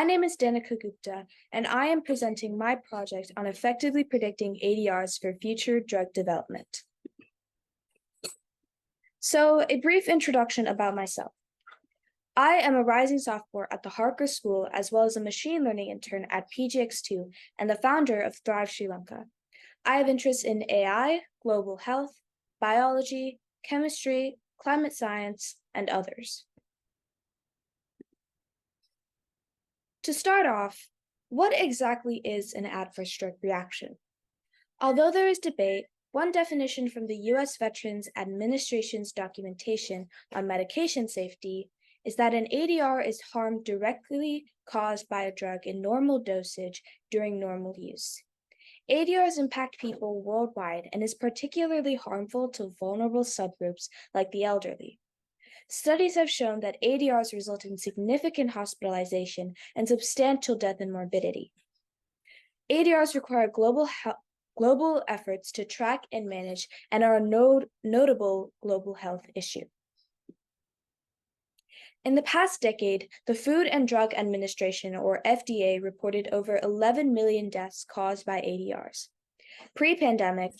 My name is Danika Gupta, and I am presenting my project on effectively predicting ADRs for future drug development. So, a brief introduction about myself. I am a rising sophomore at the Harker School, as well as a machine learning intern at PGX2 and the founder of Thrive Sri Lanka. I have interests in AI, global health, biology, chemistry, climate science, and others. To start off, what exactly is an adverse drug reaction? Although there is debate, one definition from the U.S. Veterans Administration's documentation on medication safety is that an ADR is harm directly caused by a drug in normal dosage during normal use. ADRs impact people worldwide and is particularly harmful to vulnerable subgroups like the elderly. Studies have shown that ADRs result in significant hospitalization and substantial death and morbidity. ADRs require global efforts to track and manage and are a notable global health issue. In the past decade, the Food and Drug Administration, or FDA, reported over 11 million deaths caused by ADRs. Pre-pandemic,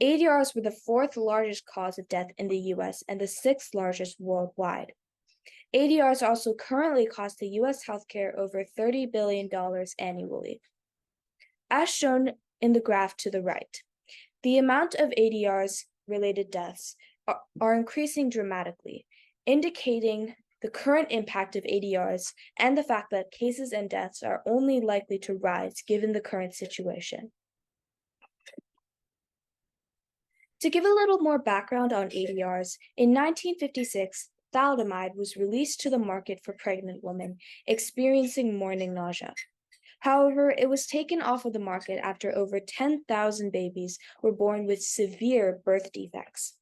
ADRs were the fourth largest cause of death in the U.S. and the sixth largest worldwide. ADRs also currently cost the U.S. healthcare over $30 billion annually. As shown in the graph to the right, the amount of ADRs-related deaths are increasing dramatically, indicating the current impact of ADRs and the fact that cases and deaths are only likely to rise given the current situation. To give a little more background on ADRs, in 1956, thalidomide was released to the market for pregnant women experiencing morning nausea. However, it was taken off of the market after over 10,000 babies were born with severe birth defects.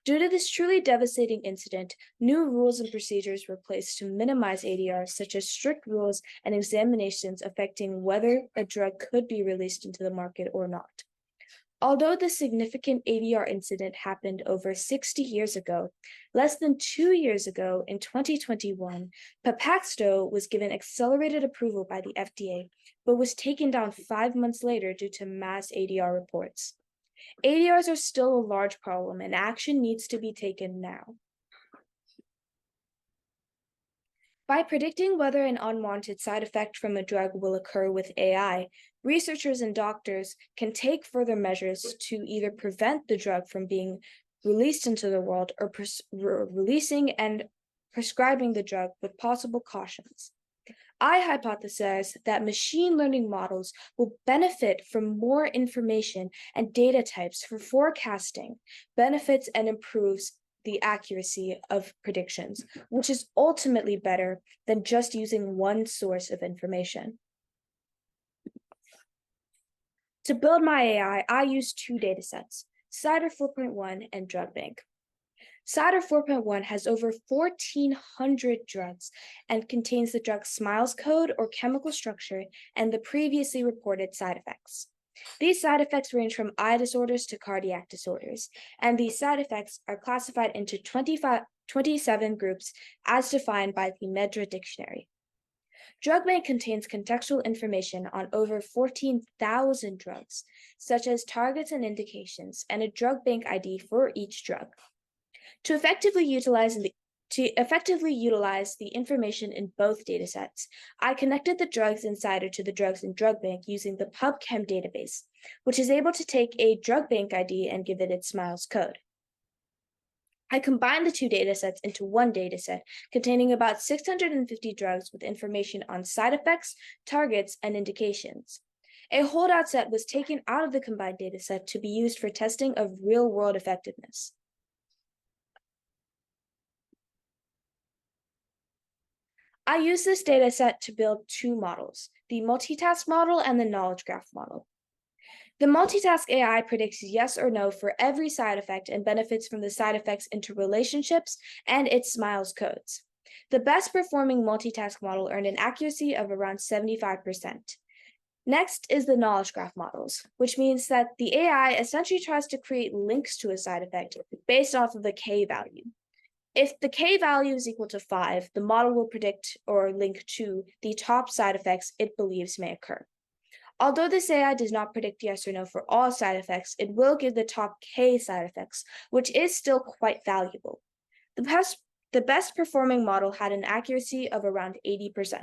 Due to this truly devastating incident, new rules and procedures were placed to minimize ADRs, such as strict rules and examinations affecting whether a drug could be released into the market or not. Although the significant ADR incident happened over 60 years ago, less than 2 years ago, in 2021, Pepaxto was given accelerated approval by the FDA, but was taken down 5 months later due to mass ADR reports. ADRs are still a large problem, and action needs to be taken now. By predicting whether an unwanted side effect from a drug will occur with AI, researchers and doctors can take further measures to either prevent the drug from being released into the world or releasing and prescribing the drug with possible cautions. I hypothesize that machine learning models will benefit from more information and data types for forecasting, benefits and improves the accuracy of predictions, which is ultimately better than just using one source of information. To build my AI, I used two datasets, CIDR 4.1 and DrugBank. CIDR 4.1 has over 1,400 drugs and contains the drug SMILES code or chemical structure and the previously reported side effects. These side effects range from eye disorders to cardiac disorders, and these side effects are classified into 27 groups as defined by the Medra Dictionary. DrugBank contains contextual information on over 14,000 drugs, such as targets and indications, and a drug bank ID for each drug. To effectively utilize the information in both datasets, I connected the drugs in CIDR to the drugs in DrugBank using the PubChem database, which is able to take a drug bank ID and give it its SMILES code. I combined the two datasets into one dataset containing about 650 drugs with information on side effects, targets, and indications. A holdout set was taken out of the combined dataset to be used for testing of real-world effectiveness. I use this dataset to build two models, the multitask model and the knowledge graph model. The multitask AI predicts yes or no for every side effect and benefits from the side effects interrelationships and its SMILES codes. The best performing multitask model earned an accuracy of around 75%. Next is the knowledge graph models, which means that the AI essentially tries to create links to a side effect based off of the K value. If the K value is equal to 5, the model will predict or link to the top side effects it believes may occur. Although this AI does not predict yes or no for all side effects, it will give the top K side effects, which is still quite valuable. The best performing model had an accuracy of around 80%.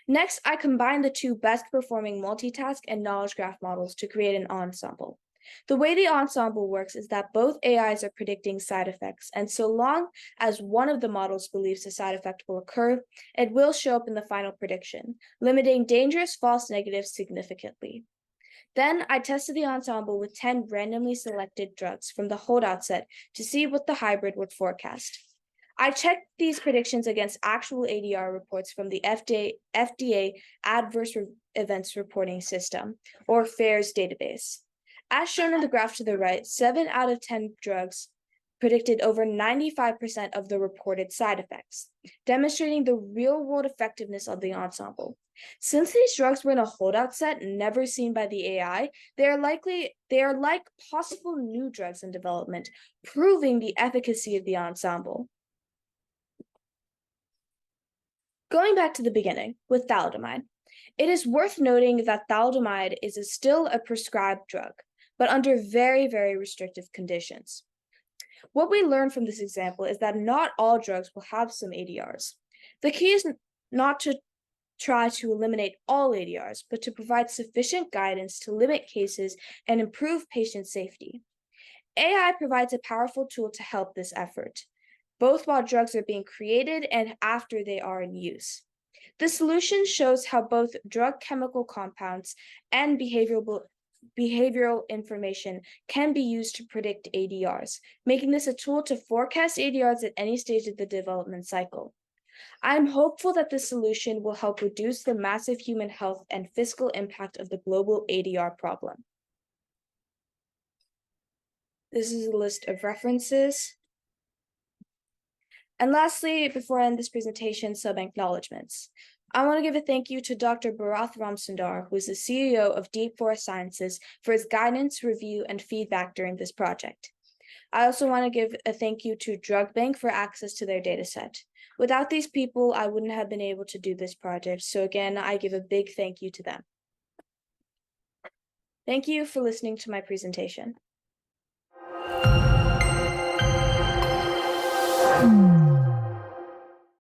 Next, I combined the two best performing multitask and knowledge graph models to create an ensemble. The way the ensemble works is that both AIs are predicting side effects, and so long as one of the models believes a side effect will occur, it will show up in the final prediction, limiting dangerous false negatives significantly. Then I tested the ensemble with 10 randomly selected drugs from the holdout set to see what the hybrid would forecast. I checked these predictions against actual ADR reports from the FDA Adverse Events Reporting System, or FAERS database. As shown in the graph to the right, 7 out of 10 drugs predicted over 95% of the reported side effects, demonstrating the real-world effectiveness of the ensemble. Since these drugs were in a holdout set never seen by the AI, they are like possible new drugs in development, proving the efficacy of the ensemble. Going back to the beginning with thalidomide, it is worth noting that thalidomide is still a prescribed drug, but under very, very restrictive conditions. What we learned from this example is that not all drugs will have some ADRs. The key is not to try to eliminate all ADRs, but to provide sufficient guidance to limit cases and improve patient safety. AI provides a powerful tool to help this effort, both while drugs are being created and after they are in use. The solution shows how both drug chemical compounds and behavioral information can be used to predict ADRs, making this a tool to forecast ADRs at any stage of the development cycle. I am hopeful that this solution will help reduce the massive human health and fiscal impact of the global ADR problem. This is a list of references. And lastly, before I end this presentation, some acknowledgements. I want to give a thank you to Dr. Bharath Ramsundar, who is the CEO of Deep Forest Sciences, for his guidance, review, and feedback during this project. I also want to give a thank you to Drug Bank for access to their dataset. Without these people, I wouldn't have been able to do this project. So again, I give a big thank you to them. Thank you for listening to my presentation.